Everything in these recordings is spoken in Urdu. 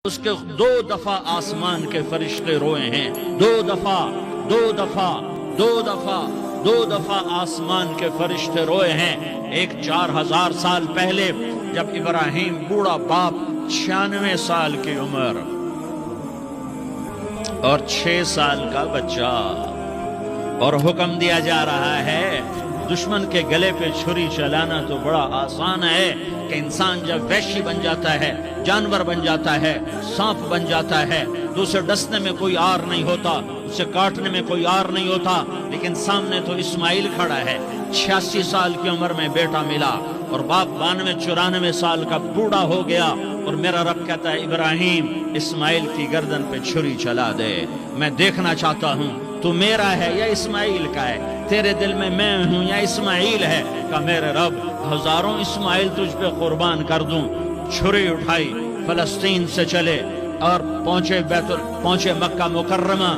اس کے 2 دفعہ آسمان کے فرشتے روئے ہیں، 2 دفعہ 2 دفعہ 2 دفعہ 2 دفعہ آسمان کے فرشتے روئے ہیں۔ ایک 4000 سال پہلے جب ابراہیم بوڑھا باپ 96 سال کی عمر اور 6 سال کا بچہ، اور حکم دیا جا رہا ہے دشمن کے گلے پہ چھری چلانا تو بڑا آسان ہے کہ انسان جب وحشی بن جاتا ہے، جانور بن جاتا ہے، سانپ بن جاتا ہے تو اسے ڈسنے میں کوئی آر نہیں ہوتا، اسے کاٹنے میں کوئی آر نہیں ہوتا، لیکن سامنے تو اسماعیل کھڑا ہے، 86 سال کی عمر میں بیٹا ملا اور باپ 92-94 سال کا بوڑھا ہو گیا، اور میرا رب کہتا ہے ابراہیم اسماعیل کی گردن پہ چھری چلا دے، میں دیکھنا چاہتا ہوں تو میرا ہے یا اسماعیل کا ہے، تیرے دل میں میں ہوں یا اسماعیل ہے؟ کہ میرے رب ہزاروں اسماعیل تجھ پہ قربان کر دوں۔ چھری اٹھائی، فلسطین سے چلے اور پہنچے مکہ مکرمہ،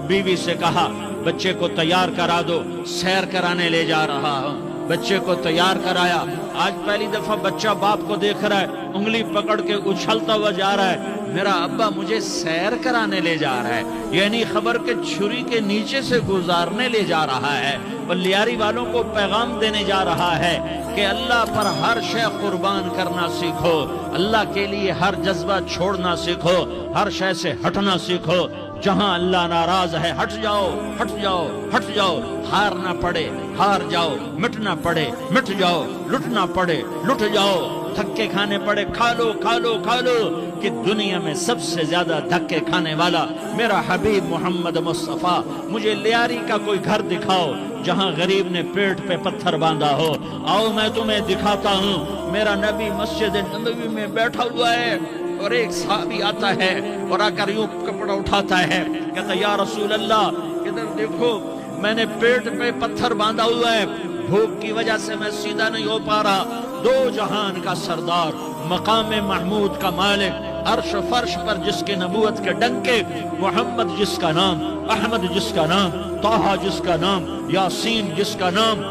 بیوی سے کہا بچے کو تیار کرا دو، سیر کرانے لے جا رہا ہوں، بچے کو تیار کرایا۔ آج پہلی دفعہ بچہ باپ کو دیکھ رہا ہے، انگلی پکڑ کے اچھلتا ہوا جا رہا ہے، میرا ابا مجھے سیر کرانے لے جا رہا ہے، یعنی خبر کے چھری کے نیچے سے گزارنے لے جا رہا ہے، اور لیاری والوں کو پیغام دینے جا رہا ہے کہ اللہ پر ہر شے قربان کرنا سیکھو، اللہ کے لیے ہر جذبہ چھوڑنا سیکھو، ہر شے سے ہٹنا سیکھو، جہاں اللہ ناراض ہے ہٹ جاؤ ہٹ جاؤ ہٹ جاؤ، ہارنا پڑے ہار جاؤ، مٹنا پڑے مٹ جاؤ، لٹنا پڑے لٹ جاؤ، دھکے کھانے پڑے کھا لو کھا لو کھا لو، کہ دنیا میں سب سے زیادہ دھکے کھانے والا میرا حبیب محمد مصطفیٰ، مجھے لیاری کا کوئی گھر دکھاؤ جہاں غریب نے پیٹ پہ پتھر باندھا ہو، آؤ میں تمہیں دکھاتا ہوں۔ میرا نبی مسجد نبوی میں بیٹھا ہوا ہے اور ایک صحابی آتا ہے اور آ کر یوں کپڑا اٹھاتا ہے، کہتا یا رسول اللہ ادھر دیکھو، میں نے پیٹ پہ پتھر باندھا ہوا ہے، بھوک کی وجہ سے میں سیدھا نہیں ہو پا رہا، 2 جہان کا سردار، مقام محمود کا مالک، عرش فرش پر جس کے نبوت کے ڈنکے، محمد جس کا نام، احمد جس کا نام، طٰہٰ جس کا نام، یاسین جس کا نام،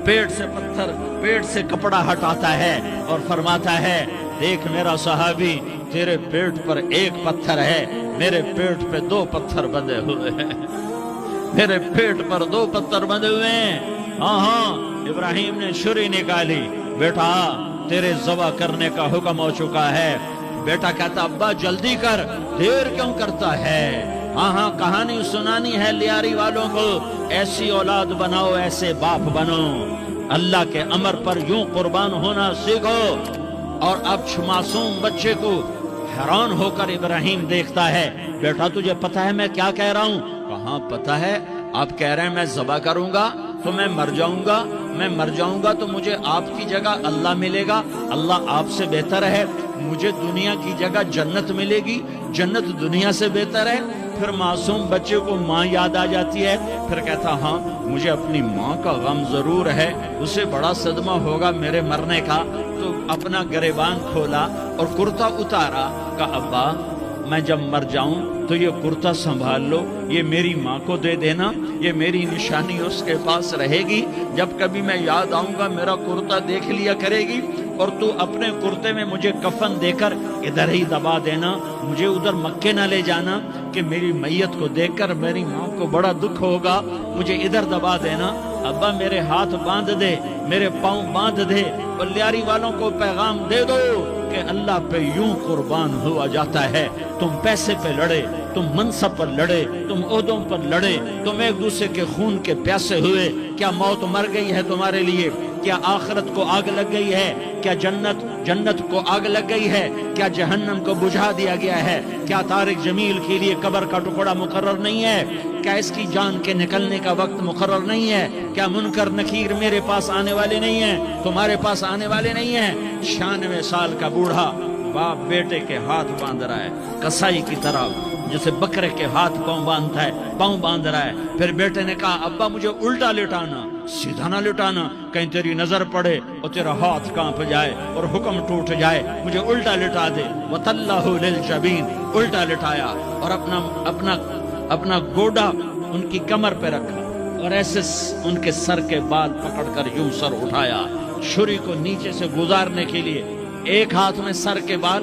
پیٹ سے کپڑا ہٹاتا ہے اور فرماتا ہے دیکھ میرا صحابی، تیرے پیٹ پر 1 پتھر ہے، میرے پیٹ پہ 2 پتھر بندھے ہوئے ہیں، میرے پیٹ پر 2 پتھر بندھے ہوئے ہیں۔ ہاں ابراہیم نے چھری نکالی، بیٹا تیرے ذبح کرنے کا حکم ہو چکا ہے۔ بیٹا کہتا ابا جلدی کر، دیر کیوں کرتا ہے؟ ہاں کہانی سنانی ہے لیاری والوں کو، ایسی اولاد بناؤ، ایسے باپ بنو، اللہ کے امر پر یوں قربان ہونا سیکھو۔ اور اب معصوم بچے کو حیران ہو کر ابراہیم دیکھتا ہے، بیٹا تجھے پتا ہے میں کیا کہہ رہا ہوں؟ کہاں پتا ہے، آپ کہہ رہے ہیں میں ذبح کروں گا تو میں مر جاؤں گا تو مجھے آپ کی جگہ اللہ ملے گا، اللہ آپ سے بہتر ہے، مجھے دنیا کی جگہ جنت ملے گی، جنت دنیا سے بہتر ہے۔ پھر معصوم بچے کو ماں یاد آ جاتی ہے، پھر کہتا ہاں مجھے اپنی ماں کا غم ضرور ہے، اسے بڑا صدمہ ہوگا میرے مرنے کا، تو اپنا گریبان کھولا اور کرتا اتارا، کہا ابا میں جب مر جاؤں تو یہ کرتا سنبھال لو، یہ میری ماں کو دے دینا، یہ میری نشانی اس کے پاس رہے گی، جب کبھی میں یاد آؤں گا میرا کرتا دیکھ لیا کرے گی، اور تو اپنے کرتے میں مجھے کفن دے کر ادھر ہی دبا دینا، مجھے ادھر مکے نہ لے جانا کہ میری میت کو دیکھ کر میری ماں کو بڑا دکھ ہوگا، مجھے ادھر دبا دینا۔ ابا میرے ہاتھ باندھ دے، میرے پاؤں باندھ دے، اور لیاری والوں کو پیغام دے دو کہ اللہ پہ یوں قربان ہوا جاتا ہے۔ تم پیسے پہ لڑے، تم منصب پر لڑے، تم عہدوں پر لڑے، تم ایک دوسرے کے خون کے پیاسے ہوئے، کیا موت مر گئی ہے تمہارے لیے؟ کیا آخرت کو آگ لگ گئی ہے؟ کیا جنت کو آگ لگ گئی ہے؟ کیا جہنم کو بجھا دیا گیا ہے؟ کیا طارق جمیل کے لیے قبر کا ٹکڑا مقرر نہیں ہے؟ کیا اس کی جان کے نکلنے کا وقت مقرر نہیں ہے؟ کیا منکر نکیر میرے پاس آنے والے نہیں ہیں، تمہارے پاس آنے والے نہیں ہیں؟ 96 سال کا بوڑھا باپ بیٹے کے ہاتھ باندھ رہا ہے، کسائی کی طرح جیسے بکرے کے ہاتھ پاؤں باندھتا ہے، پاؤں باندھ رہا ہے۔ پھر بیٹے نے کہا ابا مجھے الٹا لٹانا، سیدھا نہ لٹانا، کہیں تیری نظر پڑے اور تیرا ہاتھ کانپ جائے اور حکم ٹوٹ جائے، مجھے الٹا لٹا دے۔ وَتَلَّهُ لِلْجَبِينِ، الٹا لٹایا اور اپنا گوڈا ان کی کمر پہ رکھا اور ایسے ان کے سر کے بال پکڑ کر یوں سر اٹھایا، چھری کو نیچے سے گزارنے کے لیے، ایک ہاتھ میں سر کے بال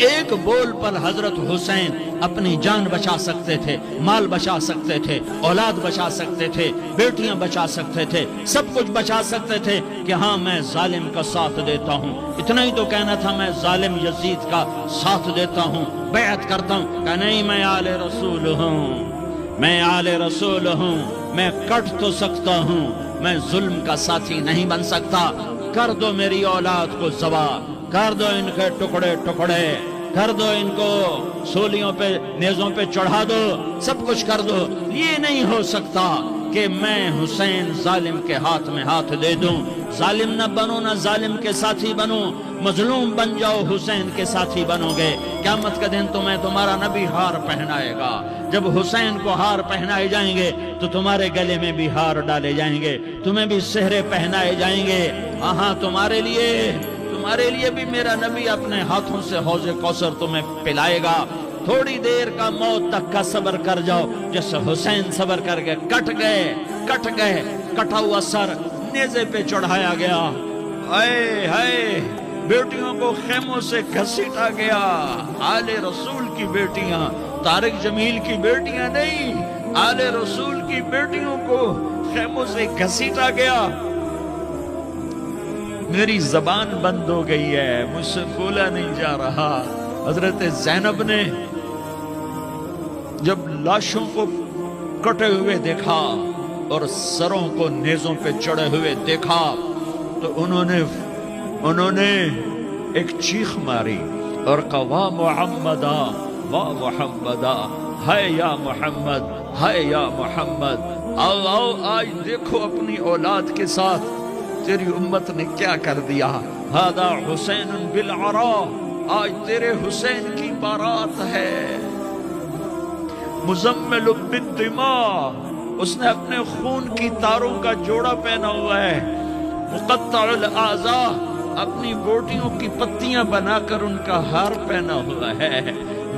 ایک بول پر حضرت حسین اپنی جان بچا سکتے تھے، مال بچا سکتے تھے، اولاد بچا سکتے تھے، بیٹیاں بچا سکتے تھے، سب کچھ بچا سکتے تھے کہ ہاں میں ظالم کا ساتھ دیتا ہوں۔ اتنا ہی تو کہنا تھا میں ظالم یزید کا ساتھ دیتا ہوں، بیعت کرتا ہوں کہ نہیں میں آل رسول ہوں، میں آل رسول ہوں، میں کٹ تو سکتا ہوں، میں ظلم کا ساتھی نہیں بن سکتا۔ کر دو میری اولاد کو ذبح، کر دو ان کے ٹکڑے ٹکڑے، کر دو ان کو سولیوں پہ نیزوں پہ چڑھا دو، سب کچھ کر دو۔ یہ نہیں ہو سکتا کہ میں حسین ظالم کے ہاتھ میں ہاتھ دے دوں۔ ظالم نہ بنو، نہ ظالم کے ساتھی بنو، مظلوم بن جاؤ، حسین کے ساتھی بنو گے۔ قیامت کا دن تمہیں تمہارا نبی ہار پہنائے گا۔ جب حسین کو ہار پہنائے جائیں گے تو تمہارے گلے میں بھی ہار ڈالے جائیں گے، تمہیں بھی سہرے پہنائے جائیں گے۔ ہاں تمہارے لیے بھی میرا نبی اپنے ہاتھوں سے حوض کوثر تمہیں پلائے گا۔ تھوڑی دیر کا موت تک کا صبر کر جاؤ، جیسے حسین صبر کر گئے، کٹ گئے، کٹا ہوا سر نیزے پہ چڑھایا گیا۔ ہائے ہائے، بیٹیوں کو خیموں سے گھسیٹا گیا۔ آل رسول کی بیٹیاں، طارق جمیل کی بیٹیاں نہیں، آل رسول کی بیٹیوں کو خیموں سے گھسیٹا گیا۔ میری زبان بند ہو گئی ہے، مجھ سے بولا نہیں جا رہا۔ حضرت زینب نے جب لاشوں کو کٹے ہوئے دیکھا اور سروں کو نیزوں پہ چڑھے ہوئے دیکھا تو انہوں نے ایک چیخ ماری اور کہا واہ محمدہ، واہ محمدہ، ہائے یا محمد، ہائے یا محمد۔ آؤ آج دیکھو اپنی اولاد کے ساتھ تیری امت نے کیا کر دیا۔ ہذا حسین بالعراء، آج تیرے حسین کی بارات ہے۔ مزمل بالدماء، اس نے اپنے خون کی تاروں کا جوڑا پہنا ہوا ہے۔ مقطع الاعضاء، اپنی بوٹیوں کی پتیاں بنا کر ان کا ہار پہنا ہوا ہے۔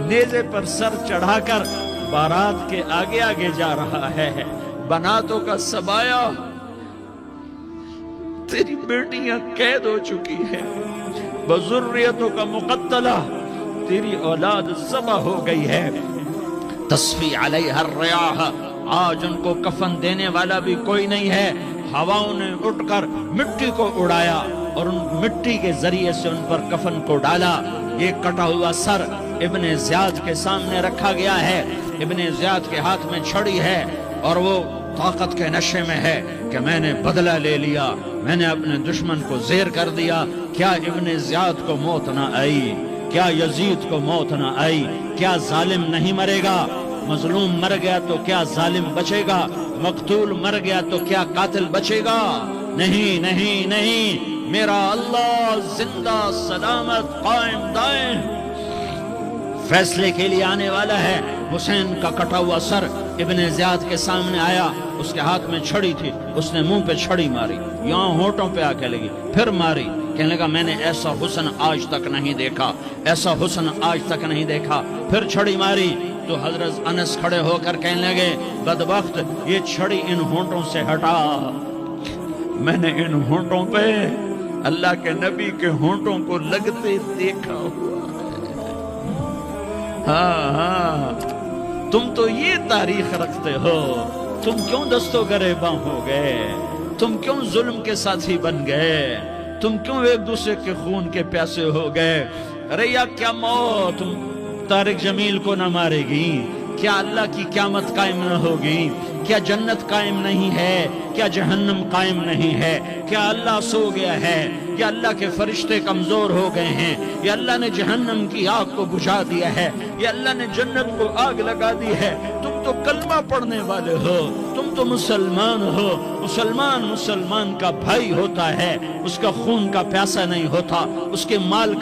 نیزے پر سر چڑھا کر بارات کے آگے آگے جا رہا ہے۔ بناتوں کا سبایا، تیری بیٹیاں قید ہو چکی ہے۔ بذریتوں کا مقتلہ، تیری اولاد ذبح ہو گئی ہے۔ تصفی علیہ الریاح، آج ان کو کفن دینے والا بھی کوئی نہیں ہے۔ ہواؤں نے اٹھ کر مٹی کو اڑایا اور ان مٹی کے ذریعے سے ان پر کفن کو ڈالا۔ یہ کٹا ہوا سر ابن زیاد کے سامنے رکھا گیا ہے۔ ابن زیاد کے ہاتھ میں چھڑی ہے اور وہ طاقت کے نشے میں ہے کہ میں نے بدلہ لے لیا، میں نے اپنے دشمن کو زیر کر دیا۔ کیا ابن زیاد کو موت نہ آئی؟ کیا یزید کو موت نہ آئی؟ کیا ظالم نہیں مرے گا؟ مظلوم مر گیا تو کیا ظالم بچے گا؟ مقتول مر گیا تو کیا قاتل بچے گا؟ نہیں نہیں نہیں، میرا اللہ زندہ سلامت قائم دائم فیصلے کے لیے آنے والا ہے۔ حسین کا کٹا ہوا سر ابن زیاد کے سامنے آیا، اس کے ہاتھ میں چھڑی تھی، اس نے منہ پہ چھڑی ماری، یہاں ہونٹوں پہ آ کے لگی، پھر ماری، کہنے لگا میں نے ایسا حسن آج تک نہیں دیکھا، ایسا حسن آج تک نہیں دیکھا، پھر چھڑی ماری تو حضرت انس کھڑے ہو کر کہنے لگے بدبخت، یہ چھڑی ان ہونٹوں سے ہٹا، میں نے ان ہونٹوں پہ اللہ کے نبی کے ہونٹوں کو لگتے دیکھا ہوا ہے۔ ہاں تم تو یہ تاریخ رکھتے ہو، تم کیوں دستوں گریباں ہو گئے؟ تم کیوں ظلم کے ساتھی بن گئے؟ تم کیوں ایک دوسرے کے خون کے پیاسے ہو گئے؟ ارے یا کیا موت طارق جمیل کو نہ مارے گی؟ کیا اللہ کی قیامت قائم نہ ہوگی؟ کیا جنت قائم نہیں ہے؟ کیا جہنم قائم نہیں ہے؟ کیا اللہ سو گیا ہے؟ یا اللہ کے فرشتے کمزور ہو گئے ہیں؟ یا اللہ نے جہنم کی آگ کو بجھا دیا ہے؟ یا اللہ نے جنت کو آگ لگا دی ہے؟ تم تو کلمہ پڑھنے والے ہو، تم تو مسلمان ہو۔ مسلمان کا بھائی ہوتا ہے، اس کا خون کا پیاسا نہیں ہوتا، اس کے مال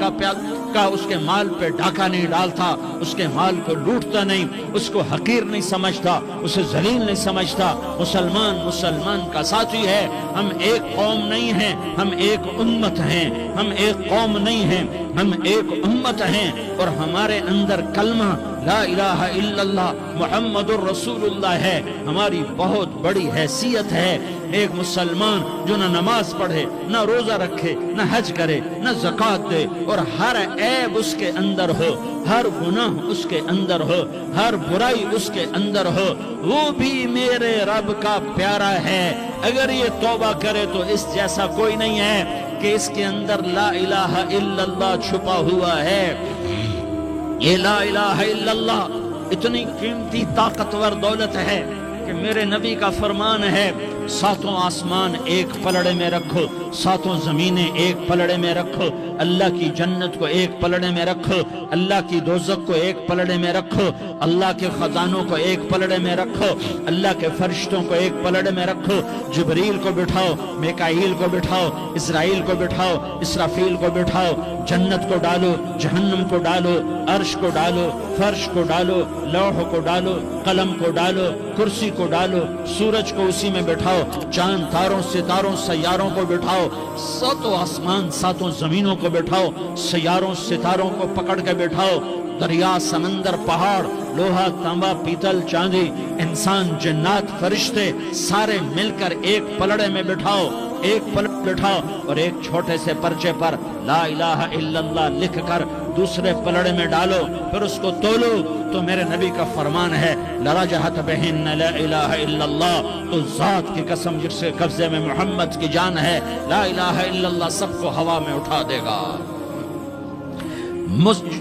اس کے مال پہ ڈاکہ نہیں ڈالتا، اس کے مال کو لوٹتا نہیں، اس کو حقیر نہیں سمجھتا، اسے ذلیل نہیں سمجھتا۔ مسلمان کا ساتھی ہے۔ ہم ایک قوم نہیں ہیں، ہم ایک امت ہیں، ہم ایک قوم نہیں ہیں، ہم ایک امت ہیں، اور ہمارے اندر کلمہ لا الہ الا اللہ محمد الرسول اللہ ہے، ہماری بہت بڑی حیثیت ہے۔ ایک مسلمان جو نہ نماز پڑھے، نہ روزہ رکھے، نہ حج کرے، نہ زکوٰۃ دے، اور ہر عیب اس کے اندر ہو، ہر گناہ اس کے اندر ہو، ہر برائی اس کے اندر ہو، وہ بھی میرے رب کا پیارا ہے۔ اگر یہ توبہ کرے تو اس جیسا کوئی نہیں ہے کہ اس کے اندر لا الہ الا اللہ چھپا ہوا ہے۔ یہ لا الہ الا اللہ اتنی قیمتی طاقتور دولت ہے کہ میرے نبی کا فرمان ہے، ساتوں آسمان ایک پلڑے میں رکھو، ساتوں زمینیں ایک پلڑے میں رکھو، اللہ کی جنت کو ایک پلڑے میں رکھو، اللہ کی دوزخ کو ایک پلڑے میں رکھو، اللہ کے خزانوں کو ایک پلڑے میں رکھو، اللہ کے فرشتوں کو ایک پلڑے میں رکھو، جبریل کو بٹھاؤ، میکائیل کو بٹھاؤ، اسرائیل کو بٹھاؤ، اسرافیل کو بٹھاؤ، جنت کو ڈالو، جہنم کو ڈالو، عرش کو ڈالو، فرش کو ڈالو، لوح کو ڈالو، قلم کو ڈالو، کرسی کو ڈالو، سورج کو اسی میں بٹھاؤ، چاند تاروں ستاروں سیاروں کو بٹھاؤ، ساتوں آسمان ساتوں زمینوں کو بٹھاؤ، سیاروں ستاروں کو پکڑ کے بٹھاؤ، دریا سمندر پہاڑ لوہا تانبا پیتل چاندی انسان جنات فرشتے سارے مل کر ایک پلڑے میں بٹھاؤ، ایک پلڑے بٹھاؤ، اور ایک چھوٹے سے پرچے پر لا الہ الا اللہ لکھ کر دوسرے پلڑے میں ڈالو، پھر اس کو تولو تو میرے نبی کا فرمان ہے لرجحت بہن لا الہ الا اللہ، تو ذات کی قسم جس کے قبضے میں محمد کی جان ہے، لا الہ الا اللہ سب کو ہوا میں اٹھا دے گا۔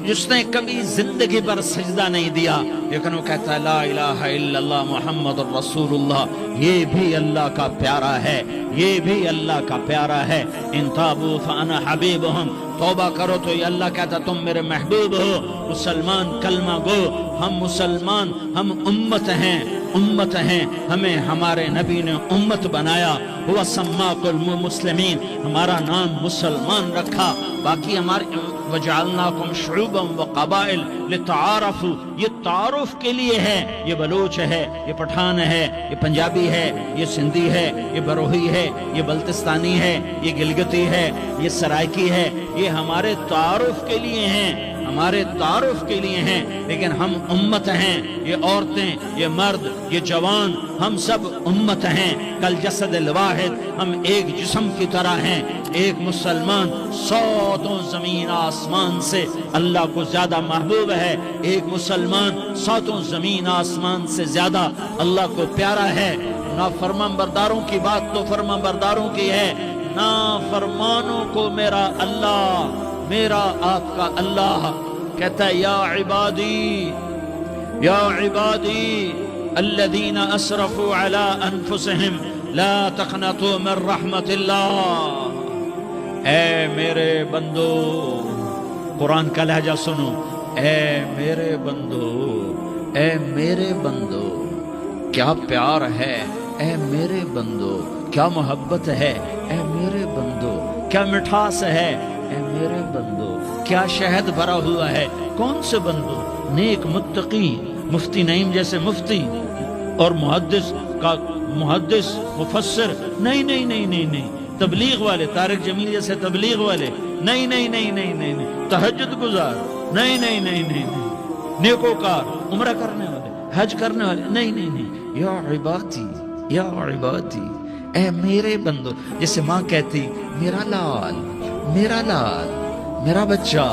جس نے کبھی زندگی پر سجدہ نہیں دیا لیکن وہ کہتا ہے لا الہ الا اللہ محمد الرسول اللہ، یہ بھی اللہ کا پیارا ہے، یہ بھی اللہ کا پیارا ہے۔ ان تابوا فانا حبیبہم، توبہ کرو تو یہ اللہ کہتا تم میرے محبوب ہو۔ مسلمان کلمہ گو، ہم مسلمان، ہم امت ہیں، امت ہیں، ہمیں ہمارے نبی نے امت بنایا، ہوا سماکم المسلمین، ہمارا نام مسلمان رکھا، باقی ہمارے وجعلناکم شعوبا وقبائل لتعارفوا، یہ تعارف کے لیے ہے، یہ بلوچ ہے، یہ پٹھان ہے، یہ پنجابی ہے، یہ سندھی ہے، یہ بروہی ہے، یہ بلتستانی ہے، یہ گلگتی ہے، یہ سرائکی ہے، یہ ہمارے تعارف کے لیے ہیں، ہمارے تعارف کے لیے ہیں، لیکن ہم امت ہیں، یہ عورتیں، یہ مرد، یہ جوان، ہم سب امت ہیں، کل جسد الواحد، ہم ایک جسم کی طرح ہیں۔ ایک مسلمان ساتوں زمین آسمان سے اللہ کو زیادہ محبوب ہے، ایک مسلمان ساتوں زمین آسمان سے زیادہ اللہ کو پیارا ہے۔ نافرمان برداروں کی بات تو فرمان برداروں کی ہے، نافرمانوں کو میرا اللہ، میرا آپ کا اللہ کہتا ہے یا عبادی، یا عبادی الذین اسرفوا علی انفسہم لا تقنطوا من رحمت اللہ، اے میرے بندو، قرآن کا لہجہ سنو، اے میرے بندو، اے میرے بندو، کیا پیار ہے، اے میرے بندو، کیا محبت ہے، اے میرے بندو، کیا مٹھاس ہے، اے میرے بندو، کیا شہد بھرا ہوا ہے۔ کون سے بندو؟ نیک متقی، مفتی نعیم جیسے مفتی اور محدث کا محدث مفسر، نہیں نہیں نہیں نہیں نہیں، تبلیغ والے، طارق جمیل جیسے تبلیغ والے، نہیں نہیں نہیں نہیں نہیں، تہجد گزار، نہیں نہیں نہیں نہیں نہیں، نیکوکار، عمرہ کرنے والے، حج کرنے والے، نہیں نہیں نہیں، یا عبادی، یا عبادی، اے میرے بندو، جیسے ماں کہتی میرا لال، میرا لال، میرا بچہ،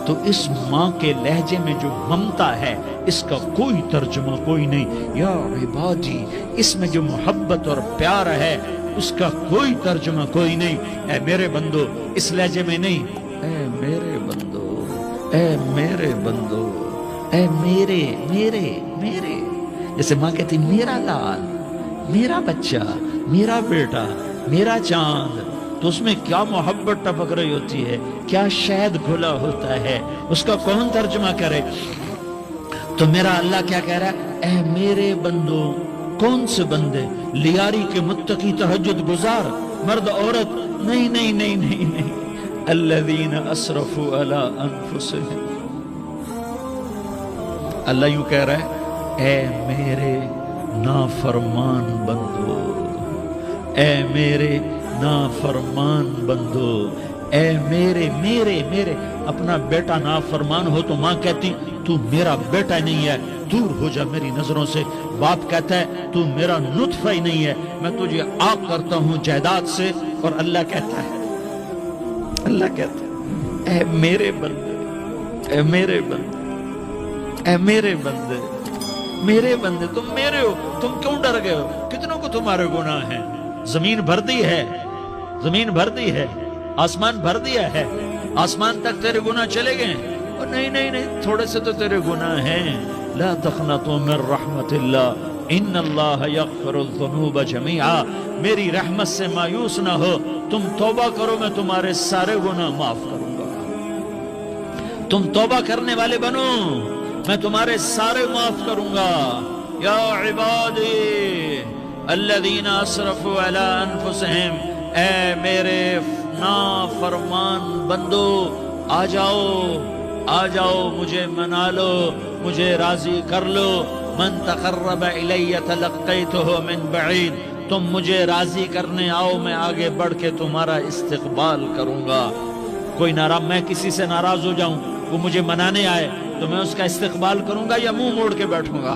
تو اس ماں کے لہجے میں جو ممتا ہے اس کا کوئی ترجمہ کوئی نہیں۔ یا عبادی، اس میں جو محبت اور پیار ہے اس کا کوئی ترجمہ کوئی نہیں۔ اے میرے بندو، اس لہجے میں نہیں، اے میرے بندو، اے میرے بندو، اے میرے میرے میرے، جیسے ماں کہتی میرا لال، میرا بچہ، میرا بیٹا، میرا چاند، تو اس میں کیا محبت ٹپک رہی ہوتی ہے، کیا شہد گھلا ہوتا ہے، اس کا کون ترجمہ کرے؟ تو میرا اللہ کیا کہہ رہا ہے؟ اے میرے بندو، کون سے بندے؟ لیاری کے متقی تہجد گزار، مرد عورت، نہیں نہیں نہیں نہیں نہیں، الذین اسرفوا علی انفسہم، اللہ یوں کہہ رہا ہے اے میرے نافرمان بندو، اے میرے نافرمان بندو، اے میرے میرے میرے اپنا بیٹا نافرمان ہو تو ماں کہتی تو میرا بیٹا نہیں ہے، دور ہو جا میری نظروں سے۔ باپ کہتا ہے تو میرا نطفہ ہی نہیں ہے، میں تجھے عاق کرتا ہوں جائیداد سے۔ اور اللہ کہتا ہے اے میرے بندے، اے میرے بندے، اے میرے بندے، میرے بندے تم میرے ہو، تم کیوں ڈر گئے ہو؟ کتنوں کو تمہارے گناہ ہیں؟ زمین بھر دی ہے، زمین بھر دی ہے، آسمان بھر دیا ہے، آسمان تک تیرے گناہ چلے گئے ہیں۔ اور نہیں نہیں نہیں، تھوڑے سے تو تیرے گناہ ہیں۔ لا تقنطوا من رحمت اللہ ان اللہ یغفر الذنوب جميعا، میری رحمت سے مایوس نہ ہو، تم توبہ کرو میں تمہارے سارے گناہ معاف کروں گا۔ تم توبہ کرنے والے بنو، میں تمہارے سارے معاف کروں گا۔ یا عبادی الذین اسرفوا علی انفسہم، اے میرے نافرمان بندو آ جاؤ مجھے منا لو، مجھے راضی کر لو۔ من تقرب الی تلقیتہ من بعید، تم مجھے راضی کرنے آؤ، میں آگے بڑھ کے تمہارا استقبال کروں گا۔ کوئی ناراض، میں کسی سے ناراض ہو جاؤں، وہ مجھے منانے آئے تو میں اس کا استقبال کروں گا یا منہ موڑ کے بیٹھوں گا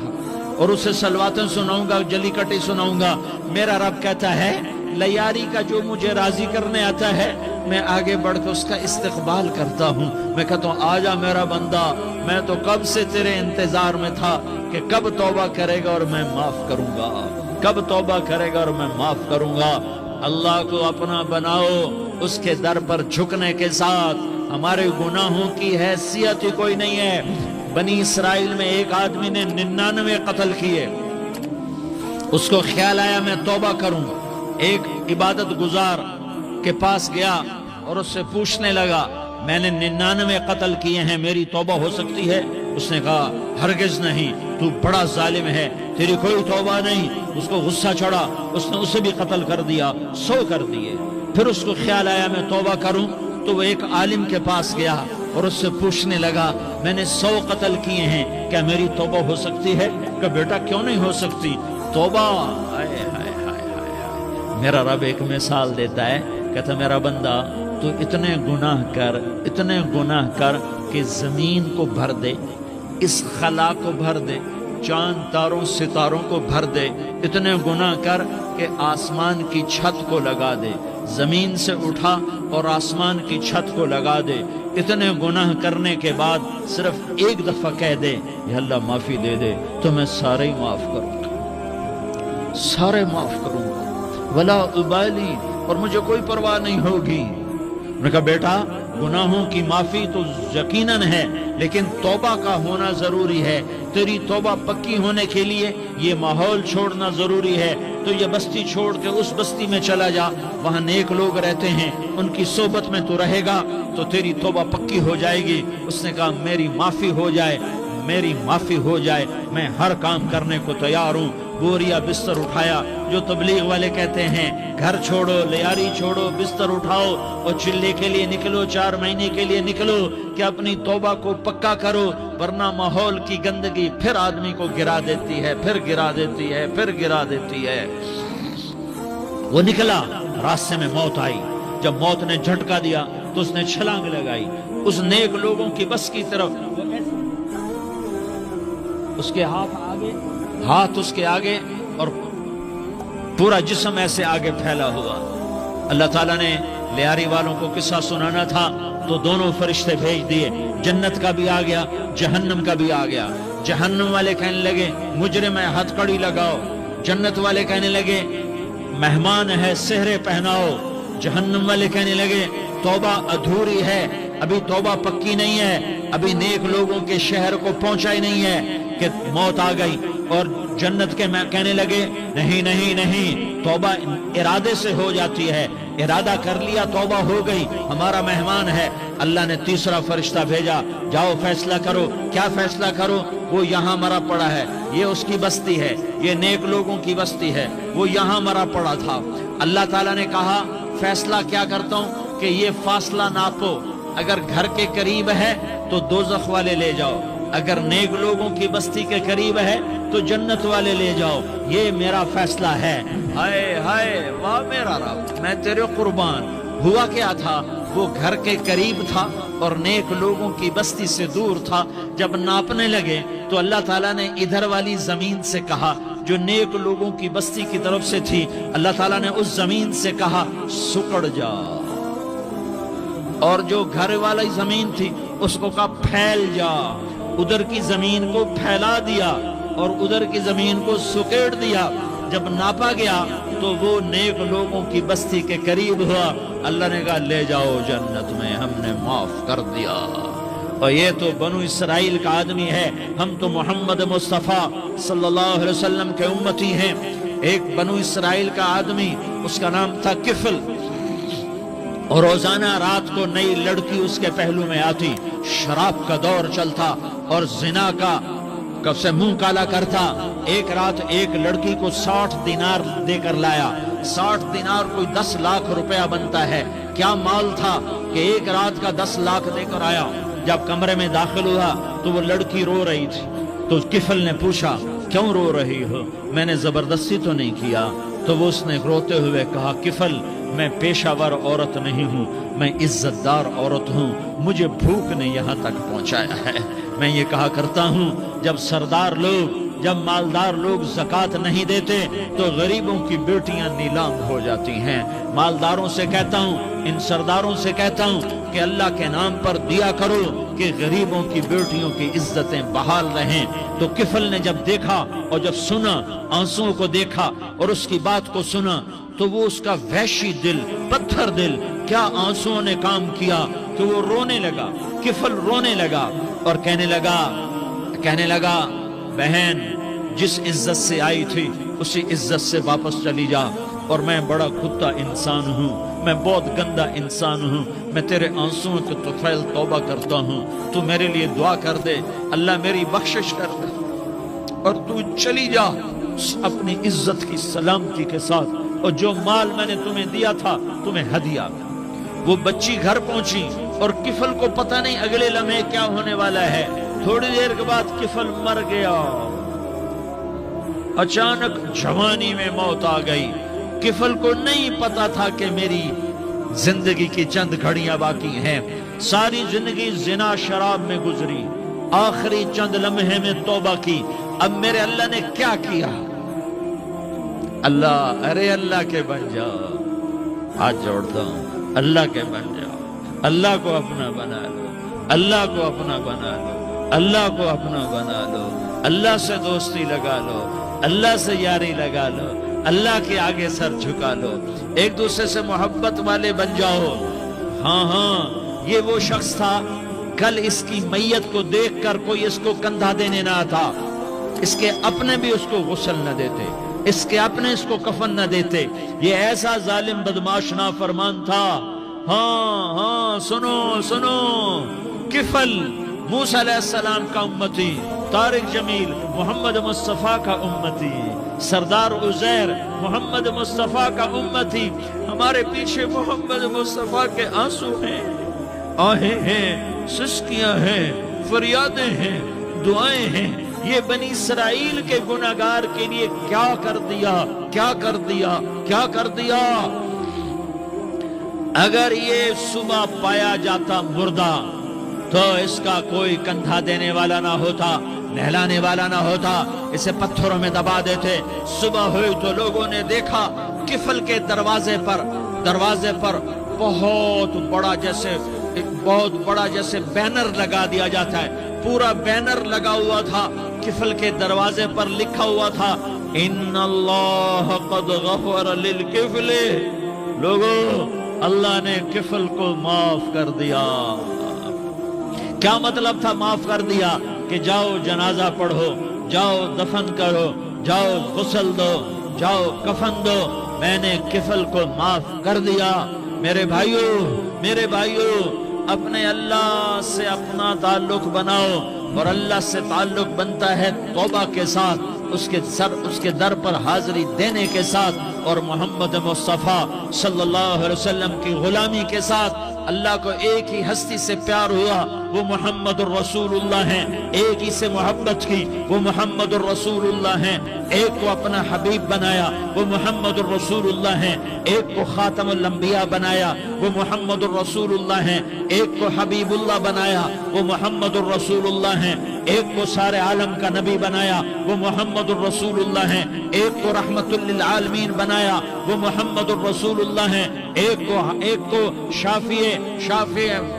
اور اسے صلواتیں سناؤں گا، جلی کٹی سناؤں گا؟ میرا رب کہتا ہے لیاری کا جو مجھے راضی کرنے آتا ہے میں آگے بڑھ کے اس کا استقبال کرتا ہوں۔ میں کہتا ہوں آجا میرا بندہ، میں تو کب سے تیرے انتظار میں تھا کہ کب توبہ کرے گا اور میں معاف کروں گا، کب توبہ کرے گا اور میں معاف کروں گا۔ اللہ کو اپنا بناؤ، اس کے در پر جھکنے کے ساتھ۔ ہمارے گناہوں کی حیثیت ہی کوئی نہیں ہے۔ بنی اسرائیل میں ایک آدمی نے 99 قتل کیے، اس کو خیال آیا میں توبہ کروں، ایک عبادت گزار کے پاس گیا اور اس سے پوچھنے لگا میں نے 99 قتل کیے ہیں، میری توبہ ہو سکتی ہے؟ اس نے کہا ہرگز نہیں، تو بڑا ظالم ہے، تیری کوئی توبہ نہیں۔ اس کو غصہ چڑھا، اس نے اسے بھی قتل کر دیا، 100 کر دیے۔ پھر اس کو خیال آیا میں توبہ کروں، تو وہ ایک عالم کے پاس گیا اور اس سے پوچھنے لگا میں نے 100 قتل کیے ہیں، کیا میری توبہ ہو سکتی ہے؟ کہ بیٹا کیوں نہیں ہو سکتی توبہ؟ میرا رب ایک مثال دیتا ہے، کہتا میرا بندہ تو اتنے گناہ کر کہ زمین کو بھر دے، اس خلا کو بھر دے، چاند تاروں ستاروں کو بھر دے، اتنے گناہ کر کہ آسمان کی چھت کو لگا دے، زمین سے اٹھا اور آسمان کی چھت کو لگا دے۔ اتنے گناہ کرنے کے بعد صرف ایک دفعہ کہہ دے یا اللہ معافی دے دے تو میں سارے ہی معاف کروں گا، سارے معاف کروں گا، ولا ابالی، اور مجھے کوئی پرواہ نہیں ہوگی۔ میں نے کہا بیٹا گناہوں کی معافی تو یقیناً ہے، لیکن توبہ کا ہونا ضروری ہے۔ تیری توبہ پکی ہونے کے لیے یہ ماحول چھوڑنا ضروری ہے۔ تو یہ بستی چھوڑ کے اس بستی میں چلا جا، وہاں نیک لوگ رہتے ہیں، ان کی صحبت میں تو رہے گا تو تیری توبہ پکی ہو جائے گی۔ اس نے کہا میری معافی ہو جائے، میری معافی ہو جائے، میں ہر کام کرنے کو تیار ہوں۔ بوریا بستر اٹھایا، جو تبلیغ والے کہتے ہیں گھر چھوڑو، لیاری چھوڑو، بستر اٹھاؤ اور چلے کے لیے نکلو، 4 مہینے کے لیے نکلو کہ اپنی توبہ کو پکا کرو، ورنہ ماحول کی گندگی پھر آدمی کو گرا دیتی ہے، پھر گرا دیتی ہے، پھر گرا دیتی ہے۔ وہ نکلا، راستے میں موت آئی، جب موت نے جھٹکا دیا تو اس نے چھلانگ لگائی اس نیک لوگوں کی بس کی طرف، اس کے ہاتھ اس کے آگے اور پورا جسم ایسے آگے پھیلا ہوا۔ اللہ تعالیٰ نے لیاری والوں کو قصہ سنانا تھا تو دونوں فرشتے بھیج دیے، جنت کا بھی آ گیا، جہنم کا بھی آ گیا۔ جہنم والے کہنے لگے مجرم ہے، ہتھ کڑی لگاؤ۔ جنت والے کہنے لگے مہمان ہے، سہرے پہناؤ۔ جہنم والے کہنے لگے توبہ ادھوری ہے، ابھی توبہ پکی نہیں ہے، ابھی نیک لوگوں کے شہر کو پہنچا ہی نہیں ہے کہ موت آ گئی۔ اور جنت کے کہنے لگے نہیں نہیں نہیں، توبہ ارادے سے ہو جاتی ہے، ارادہ کر لیا توبہ ہو گئی، ہمارا مہمان ہے۔ اللہ نے تیسرا فرشتہ بھیجا، جاؤ فیصلہ کرو۔ کیا فیصلہ کرو؟ وہ یہاں مرا پڑا ہے، یہ اس کی بستی ہے، یہ نیک لوگوں کی بستی ہے، وہ یہاں مرا پڑا تھا۔ اللہ تعالیٰ نے کہا فیصلہ کیا کرتا ہوں کہ یہ فاصلہ ناپو، اگر گھر کے قریب ہے تو دوزخ والے لے جاؤ، اگر نیک لوگوں کی بستی کے قریب ہے تو جنت والے لے جاؤ، یہ میرا فیصلہ ہے۔ ہائے ہائے واہ میرا رب، میں تیرے قربان۔ ہوا کیا تھا؟ وہ گھر کے قریب تھا اور نیک لوگوں کی بستی سے دور تھا۔ جب ناپنے لگے تو اللہ تعالیٰ نے ادھر والی زمین سے کہا جو نیک لوگوں کی بستی کی طرف سے تھی، اللہ تعالیٰ نے اس زمین سے کہا سکڑ جا، اور جو گھر والی زمین تھی اس کو کہا پھیل جا۔ ادھر کی زمین کو پھیلا دیا اور ادھر کی زمین کو سکیڑ دیا۔ جب ناپا گیا تو وہ نیک لوگوں کی بستی کے قریب ہوا۔ اللہ نے کہا لے جاؤ جنت میں، ہم نے معاف کر دیا۔ اور یہ تو بنو اسرائیل کا آدمی ہے، ہم تو محمد مصطفیٰ صلی اللہ علیہ وسلم کے امتی ہیں۔ ایک بنو اسرائیل کا آدمی، اس کا نام تھا کفل، اور روزانہ رات کو نئی لڑکی اس کے پہلو میں آتی، شراب کا دور چلتا اور زنا کا کب سے منہ کالا کرتا۔ ایک رات ایک لڑکی کو 60 دینار دے کر لایا۔ 60 دینار کوئی 10 لاکھ روپیہ بنتا ہے۔ کیا مال تھا کہ ایک رات کا 10 لاکھ دے کر آیا۔ جب کمرے میں داخل ہوا تو وہ لڑکی رو رہی تھی، تو کفل نے پوچھا کیوں رو رہی ہو؟ میں نے زبردستی تو نہیں کیا۔ تو وہ اس نے روتے ہوئے کہا کفل میں پیشہ ور عورت نہیں ہوں، میں عزت دار عورت ہوں، مجھے بھوک نے یہاں تک پہنچایا ہے۔ میں یہ کہا کرتا ہوں جب سردار لوگ، جب مالدار لوگ زکوٰۃ نہیں دیتے تو غریبوں کی بیٹیاں نیلام ہو جاتی ہیں۔ مالداروں سے کہتا ہوں، ان سرداروں سے کہتا ہوں کہ اللہ کے نام پر دیا کرو کہ غریبوں کی بیٹیوں کی عزتیں بحال رہیں۔ تو کفل نے جب دیکھا اور جب سنا، آنسوؤں کو دیکھا اور اس کی بات کو سنا، تو وہ اس کا وحشی دل، پتھر دل، کیا آنسوؤں نے کام کیا کہ وہ رونے لگا۔ کفل رونے لگا اور کہنے لگا بہن جس عزت سے آئی تھی اسی عزت سے واپس چلی جا، اور میں بڑا کتا انسان ہوں، میں بہت گندا انسان ہوں، میں تیرے آنسوؤں کے طفیل توبہ کرتا ہوں، تو میرے لیے دعا کر دے، اللہ میری بخشش کر دے، اور تو چلی جا اپنی عزت کی سلامتی کے ساتھ، اور جو مال میں نے تمہیں دیا تھا تمہیں ہدیہ۔ وہ بچی گھر پہنچی اور کفل کو پتہ نہیں اگلے لمحے کیا ہونے والا ہے۔ تھوڑی دیر کے بعد کفل مر گیا، اچانک جوانی میں موت آ گئی۔ کفل کو نہیں پتا تھا کہ میری زندگی کی چند گھڑیاں باقی ہیں۔ ساری زندگی زنا شراب میں گزری، آخری چند لمحے میں توبہ کی۔ اب میرے اللہ نے کیا کیا؟ اللہ، ارے اللہ کے بن جاؤ، ہاتھ جوڑتا ہوں، اللہ کے بن جاؤ، اللہ کو اپنا بنا لو، اللہ کو اپنا بنا لو، اللہ کو اپنا بنا لو، اللہ سے دوستی لگا لو، اللہ سے یاری لگا لو، اللہ کے آگے سر جھکا لو، ایک دوسرے سے محبت والے بن جاؤ۔ ہاں یہ وہ شخص تھا، کل اس کی میت کو دیکھ کر کوئی اس کو کندھا دینے نہ آتا، اس کے اپنے بھی اس کو غسل نہ دیتے، اس کے اپنے اس کو کفن نہ دیتے۔ یہ ایسا ظالم بدماش نافرمان تھا۔ ہاں سنو، کفل موسیٰ علیہ السلام کا امتی، طارق جمیل محمد مصطفیٰ کا امتی، سردار عزیر محمد مصطفیٰ کا امتی۔ ہمارے پیچھے محمد مصطفیٰ کے آنسو ہیں، آہیں ہیں، سسکیاں ہیں، فریادیں ہیں، دعائیں ہیں۔ یہ بنی اسرائیل کے گناہگار کے لیے کیا کر دیا۔ اگر یہ صبح پایا جاتا مردہ تو اس کا کوئی کندھا دینے والا نہ ہوتا، نہلانے والا نہ ہوتا، اسے پتھروں میں دبا دیتے۔ صبح ہوئی تو لوگوں نے دیکھا کفل کے دروازے پر بہت بڑا جیسے بینر لگا دیا جاتا ہے، پورا بینر لگا ہوا تھا، کفل کے دروازے پر لکھا ہوا تھا ان اللہ قد غفر للکفل، لوگوں اللہ نے کفل کو معاف کر دیا۔ کیا مطلب تھا معاف کر دیا؟ کہ جاؤ جنازہ پڑھو، جاؤ دفن کرو، جاؤ غسل دو، جاؤ کفن دو، میں نے کفل کو معاف کر دیا۔ میرے بھائیو اپنے اللہ سے اپنا تعلق بناؤ، اور اللہ سے تعلق بنتا ہے توبہ کے ساتھ، اس کے در پر حاضری دینے کے ساتھ، اور محمد مصطفیٰ صلی اللہ علیہ وسلم کی غلامی کے ساتھ۔ اللہ کو ایک ہی ہستی سے پیار ہوا، وہ محمد الرسولullah ہیں، ایک ہی سے محبت کی وہ محمد الرسولullah ہیں، ایک کو اپنا حبیب بنایا وہ محمد الرسولullah ہیں، ایک کو خاتم الانبیاء بنایا وہ محمد الرسولullah ہیں، ایک کو حبیب اللہ بنایا وہ محمد الرسولullah ہیں، ایک کو سارے عالم کا نبی بنایا وہ محمد الرسولullah ہیں، ایک کو رحمت للعالمین بنایا وہ محمد الرسولullah ہیں، ایک کو شافی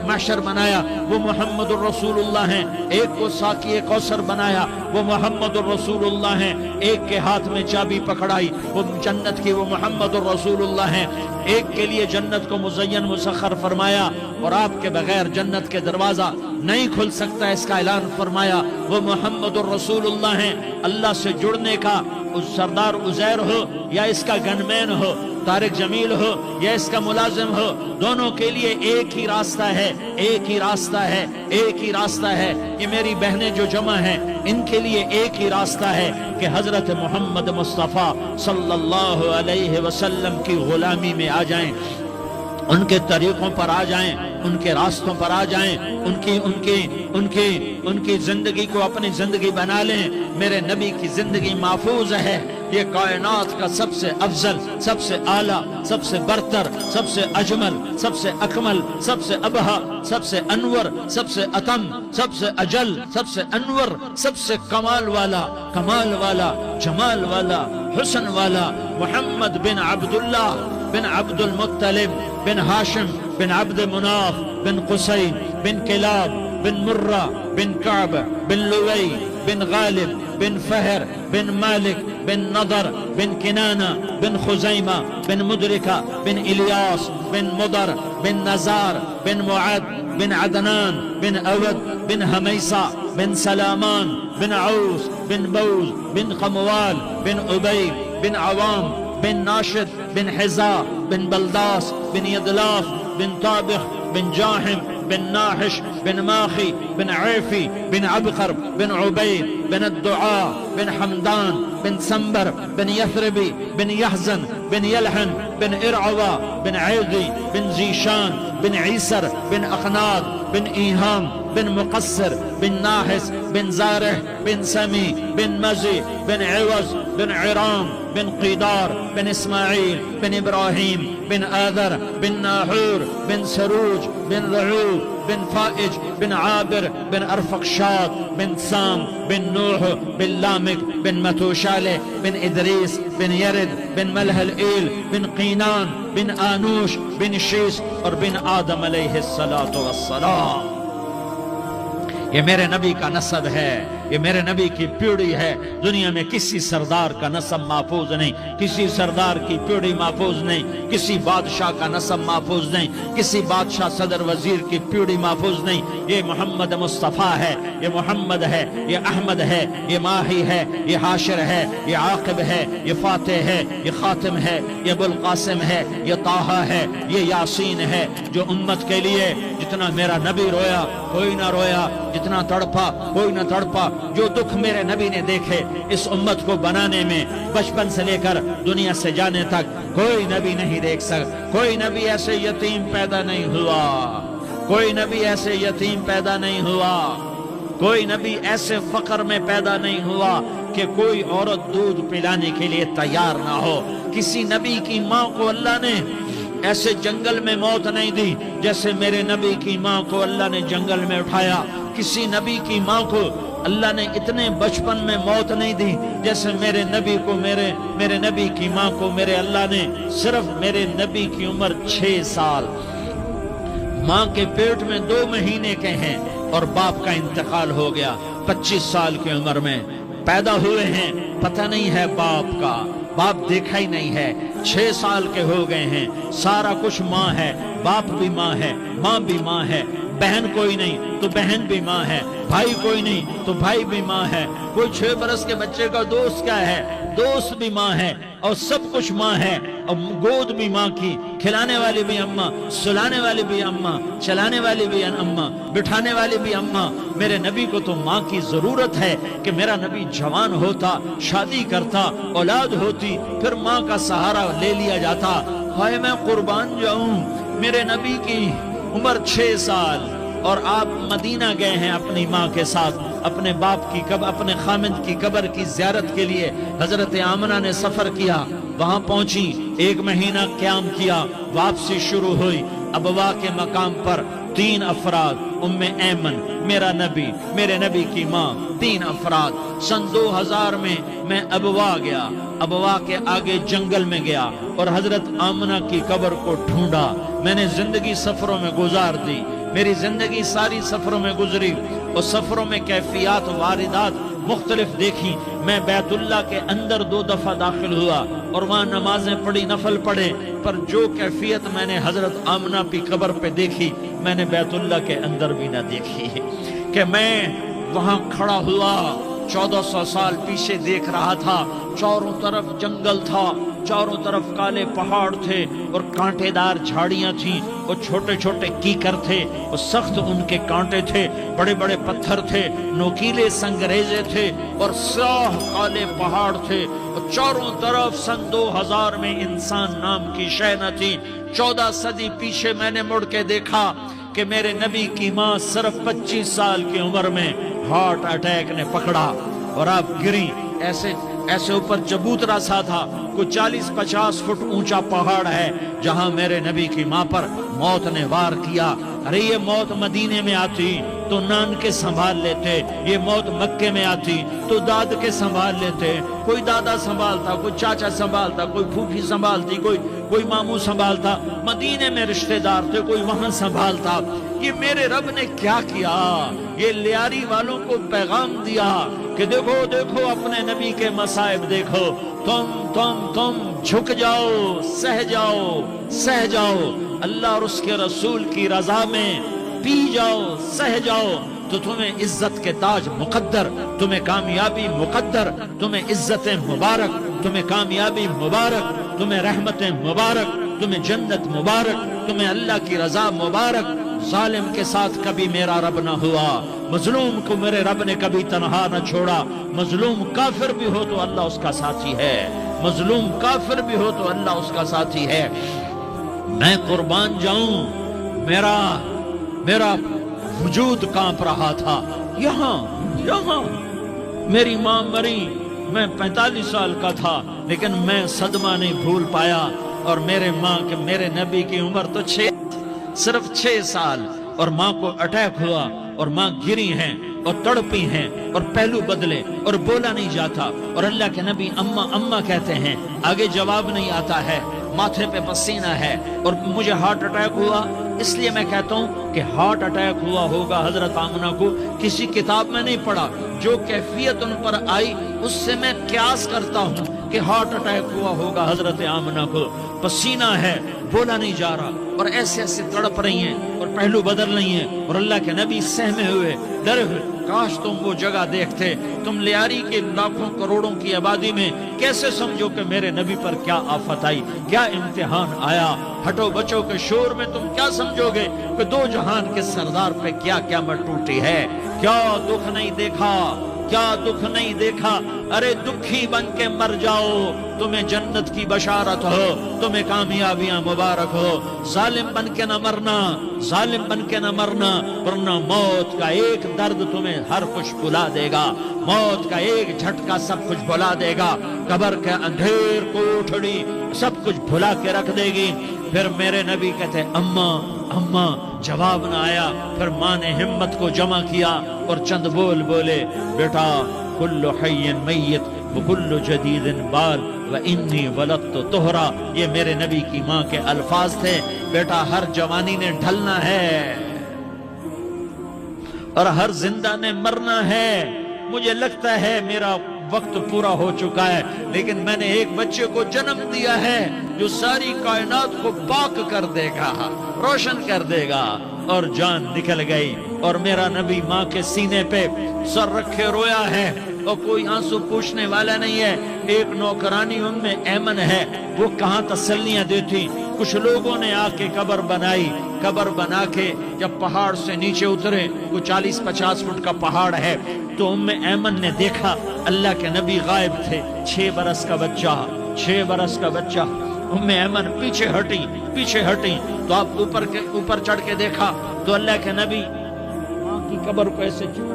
محشر بنایا وہ محمد الرسولullah ہیں، ایک کو ساقی کوثر بنایا وہ محمد الرسولullah ہیں، ایک کے ہاتھ میں چابی پکڑائی وہ جنت کی وہ محمد الرسولullah ہیں، ایک کے لیے جنت کو مزین مسخر فرمایا اور آپ کے بغیر جنت کے دروازہ نہیں کھل سکتا اس کا اعلان فرمایا وہ محمد الرسولullah ہیں۔ اللہ سے جڑنے کا سردار عزیر ہو یا اس کا گنمین ہو، طارق جمیل ہو یا اس کا ملازم ہو، دونوں کے لیے ایک ہی راستہ ہے، ایک ہی راستہ ہے، ایک ہی راستہ ہے۔ یہ میری بہنیں جو جمع ہیں ان کے لیے ایک ہی راستہ ہے کہ حضرت محمد مصطفیٰ صلی اللہ علیہ وسلم کی غلامی میں آ جائیں، ان کے طریقوں پر آ جائیں، ان کے راستوں پر آ جائیں، ان کی زندگی کو اپنی زندگی بنا لیں۔ میرے نبی کی زندگی محفوظ ہے، یہ کائنات کا سب سے افضل، سب سے اعلیٰ، سب سے برتر، سب سے اجمل، سب سے اکمل، سب سے ابہا، سب سے انور، سب سے اتم، سب سے اجل، سب سے انور، سب سے کمال والا، جمال والا، حسن والا محمد بن عبداللہ بن عبد المطلب بن ہاشم بن عبد مناف بن قصی بن کلاب بن مرہ بن کعب بن لوی بن غالب بن فہر بن مالک بن نضر بن کنانہ بن خزیمہ بن مدرکہ بن الیاس بن مضر بن نزار بن معد بن عدنان بن اود بن حمیسہ بن سلامان بن عوس بن بوز بن قموال بن عبید بن عوام بن ناشد بن حزا بن بلداس بن يدلاف بن طابخ بن جاحم بن ناحش بن ماخي بن عيفي بن عبقر بن عبيد بن الدعاء بن حمدان بن سنبر بن يثربي بن يحزن بن يلحن بن إرعوى بن عيضي بن زيشان بن عيسر بن أقناض بن إيهام بن مقصر بن ناحس بن زارح بن سمي بن مزي بن عوز بن عرام بن قيدار بن إسماعيل بن إبراهيم بن آذر بن ناحور بن سروج بن رعوب بن فائج بن عابر بن أرفقشاد بن سام بن نوح بن لامك بن متوشالة بن إدريس بن يرد بن ملح الإيل بن قينان بن آنوش بن شيس اور بن آدم علیہ السلام۔ یہ میرے نبی کا نسب ہے، یہ میرے نبی کی پیڑھی ہے۔ دنیا میں کسی سردار کا نسب محفوظ نہیں، کسی سردار کی پیڑھی محفوظ نہیں، کسی بادشاہ کا نسب محفوظ نہیں، کسی بادشاہ صدر وزیر کی پیڑھی محفوظ نہیں۔ یہ محمد مصطفیٰ ہے، یہ محمد ہے، یہ احمد ہے، یہ ماہی ہے، یہ حاشر ہے، یہ عاقب ہے، یہ فاتح ہے، یہ خاتم ہے، یہ ابوالقاسم ہے، یہ طٰہٰ ہے، یہ یاسین ہے۔ جو امت کے لیے جتنا میرا نبی رویا کوئی نہ رویا، جتنا تڑپا کوئی نہ تڑپا، جو دکھ میرے نبی نے دیکھے اس امت کو بنانے میں، بچپن سے لے کر دنیا سے جانے تک کوئی نبی نہیں دیکھ سکتا۔ کوئی نبی ایسے یتیم پیدا نہیں ہوا، کوئی نبی ایسے یتیم پیدا نہیں ہوا، کوئی نبی ایسے فقر میں پیدا نہیں ہوا کہ کوئی عورت دودھ پلانے کے لیے تیار نہ ہو۔ کسی نبی کی ماں کو اللہ نے ایسے جنگل میں موت نہیں دی جیسے میرے نبی کی ماں کو اللہ نے جنگل میں اٹھایا۔ کسی نبی کی ماں کو اللہ نے اتنے بچپن میں موت نہیں دی جیسے میرے نبی کو، میرے نبی کی ماں کو میرے اللہ نے صرف میرے نبی کی عمر 6 سال، ماں کے پیٹ میں 2 مہینے کے ہیں اور باپ کا انتقال ہو گیا 25 سال کی عمر میں پیدا ہوئے ہیں، پتہ نہیں ہے باپ کا، باپ دیکھا ہی نہیں ہے، 6 سال کے ہو گئے ہیں، سارا کچھ ماں ہے، باپ بھی ماں ہے، ماں بھی ماں ہے، بہن کوئی نہیں تو بہن بھی ماں ہے، بھائی کوئی نہیں تو بھائی بھی ماں ہے، کوئی 6 برس کے بچے کا دوست کیا ہے، دوست بھی ماں ہے، اور سب کچھ ماں ہے، اور گود بھی ماں کی، کھلانے والی بھی اماں، سلانے والی بھی اماں، چلانے والی بھی اماں، بٹھانے والی بھی اماں۔ میرے نبی کو تو ماں کی ضرورت ہے کہ میرا نبی جوان ہوتا، شادی کرتا، اولاد ہوتی، پھر ماں کا سہارا لے لیا جاتا۔ ہائے میں قربان جاؤں، میرے نبی کی عمر 6 سال، اور آپ مدینہ گئے ہیں اپنی ماں کے ساتھ، اپنے باپ کی اپنے خامد کی قبر کی زیارت کے لیے حضرت آمنہ نے سفر کیا، وہاں پہنچی، 1 مہینہ قیام کیا، واپسی شروع ہوئی۔ ابوا کے مقام پر 3 افراد، ام ایمن، میرا نبی، میرے نبی کی ماں، 3 افراد۔ سن 2000 میں ابوا گیا، ابوا کے آگے جنگل میں گیا اور حضرت آمنہ کی قبر کو ڈھونڈا۔ میں نے زندگی سفروں میں گزار دی، میری زندگی ساری سفروں میں گزری، اور سفروں میں کیفیات واردات مختلف دیکھی۔ میں بیت اللہ کے اندر 2 دفعہ داخل ہوا اور وہاں نمازیں پڑھی، نفل پڑھے، پر جو کیفیت میں نے حضرت آمنہ کی قبر پہ دیکھی میں نے بیت اللہ کے اندر بھی نہ دیکھی۔ کہ میں وہاں کھڑا ہوا، 1400 سال پیچھے دیکھ رہا تھا، چاروں طرف جنگل تھا، چاروں طرف کالے پہاڑ تھے اور کانٹے دار جھاڑیاں تھیں، اور چھوٹے چھوٹے کیکر تھے، اور سخت ان کے کانٹے تھے، بڑے بڑے پتھر تھے، نوکیلے سنگریزے تھے، اور سیاہ کالے پہاڑ تھے، اور چاروں طرف سن 2000 میں انسان نام کی شے نہ تھی۔ 14 صدی پیچھے میں نے مڑ کے دیکھا کہ میرے نبی کی ماں صرف 25 سال کی عمر میں ہارٹ اٹیک نے پکڑا اور آپ گری۔ ایسے اوپر چبوترا سا تھا، کوئی 40-50 فٹ اونچا پہاڑ ہے جہاں میرے نبی کی ماں پر موت نے وار کیا۔ ارے یہ موت مدینے میں آتی تو نان کے سنبھال لیتے، یہ موت مکے میں آتی تو داد کے سنبھال لیتے، کوئی دادا سنبھالتا، کوئی چاچا سنبھالتا، کوئی پھوپھی سنبھالتی، کوئی ماموں سنبھالتا، مدینے میں رشتہ دار تھے، کوئی وہاں سنبھالتا۔ یہ میرے رب نے کیا کیا؟ یہ لیاری والوں کو پیغام دیا کہ دیکھو دیکھو اپنے نبی کے مصائب دیکھو، تم جھک جاؤ، سہ جاؤ، اللہ اور اس کے رسول کی رضا میں پی جاؤ، سہ جاؤ، تو تمہیں عزت کے تاج مقدر، تمہیں کامیابی مقدر، تمہیں عزتیں مبارک، تمہیں کامیابی مبارک، تمہیں رحمتیں مبارک، تمہیں جنت مبارک، تمہیں اللہ کی رضا مبارک۔ ظالم کے ساتھ کبھی میرا رب نہ ہوا، مظلوم کو میرے رب نے کبھی تنہا نہ چھوڑا۔ مظلوم کافر بھی ہو تو اللہ اس کا ساتھی ہے، مظلوم کافر بھی ہو تو اللہ اس کا ساتھی ہے۔ میں قربان جاؤں، میرا وجود کانپ رہا تھا۔ یہاں میری ماں مری، میں 45 سال کا تھا، لیکن میں صدمہ نہیں بھول پایا۔ اور میرے نبی کی عمر تو صرف 6 سال، اور ماں کو اٹیک ہوا اور ماں گری ہیں اور تڑپی ہیں اور پہلو بدلے اور بولا نہیں جاتا، اور اللہ کے نبی اماں کہتے ہیں، آگے جواب نہیں آتا ہے، ماتھے پہ پسینہ ہے، اور مجھے ہارٹ اٹیک ہوا۔ اس لیے میں کہتا ہوں کہ ہارٹ اٹیک ہوا ہوگا حضرت آمنہ کو، کسی کتاب میں نہیں پڑھا، جو کیفیت ان پر آئی اس سے میں قیاس کرتا ہوں کہ ہارٹ اٹیک ہوا ہوگا حضرت آمنہ کو۔ پسینہ ہے، بولا نہیں جا رہا، اور ایسے تڑپ رہی ہیں اور پہلو بدل رہی ہیں، اور اللہ کے نبی سہمے ہوئے، ڈرے ہوئے۔ کاش تم وہ جگہ دیکھتے، تم لیاری کے لاکھوں کروڑوں کی آبادی میں کیسے سمجھو کہ میرے نبی پر کیا آفت آئی، کیا امتحان آیا۔ ہٹو بچوں کے شور میں تم کیا سمجھو گے کہ 2 جہان کے سردار پہ کیا قیامت ٹوٹی ہے۔ کیا دکھ نہیں دیکھا، کیا دکھ نہیں دیکھا۔ ارے دکھی بن کے مر جاؤ، تمہیں جنت کی بشارت ہو، تمہیں کامیابیاں مبارک ہو۔ ظالم بن کے نہ مرنا، ظالم بن کے نہ مرنا، ورنہ موت کا ایک درد تمہیں ہر کچھ بھلا دے گا، موت کا ایک جھٹکا سب کچھ بھلا دے گا، قبر کے اندھیر کوٹھڑی سب کچھ بھلا کے رکھ دے گی۔ پھر میرے نبی کہتے اماں، جواب نہ آیا۔ پھر ماں نے ہمت کو جمع کیا اور چند بولے، بیٹا کل حی میت وکل جدید بال وانی ولدت طہرا۔ یہ میرے نبی کی ماں کے الفاظ تھے، بیٹا ہر جوانی نے ڈھلنا ہے اور ہر زندہ نے مرنا ہے۔ مجھے لگتا ہے میرا وقت پورا ہو چکا ہے، لیکن میں نے ایک بچے کو جنم دیا ہے جو ساری کائنات کو پاک کر دے گا، روشن کر دے گا۔ اور جان نکل گئی، اور میرا نبی ماں کے سینے پہ سر رکھے رویا ہے، اور کوئی آنسو پوچھنے والا نہیں ہے۔ ایک نوکرانی ام ایمن ہے، وہ کہاں تسلیاں دیتی۔ کچھ لوگوں نے آ کے قبر بنائی، قبر بنا کے جب پہاڑ سے نیچے اترے، کوئی 40-50 فٹ کا پہاڑ ہے، تو ام ایمن نے دیکھا اللہ کے نبی غائب تھے، 6 برس کا بچہ۔ ام ایمن پیچھے ہٹی، تو آپ اوپر چڑھ کے دیکھا تو اللہ کے نبی کی قبر کو ایسے چوم،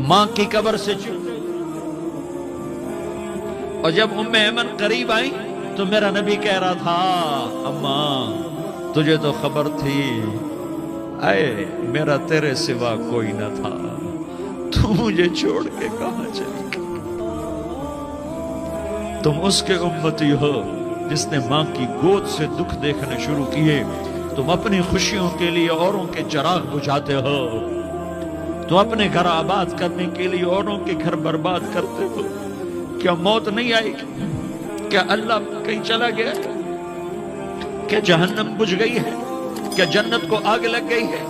ماں کی قبر سے چوم۔ اور جب ام ایمن قریب آئی تو میرا نبی کہہ رہا تھا اماں تجھے تو خبر تھی، اے میرا تیرے سوا کوئی نہ تھا، تو مجھے چھوڑ کے کہاں چلی گئی؟ تم اس کے امتی ہو جس نے ماں کی گود سے دکھ دیکھنے شروع کیے، تم اپنی خوشیوں کے لیے اوروں کے چراغ بجھاتے ہو، تم اپنے گھر آباد کرنے کے لیے اوروں کے گھر برباد کرتے ہو۔ کیا موت نہیں آئے گی؟ کیا اللہ کہیں چلا گیا؟ کیا جہنم بجھ گئی ہے؟ کیا جنت کو آگ لگ گئی ہے؟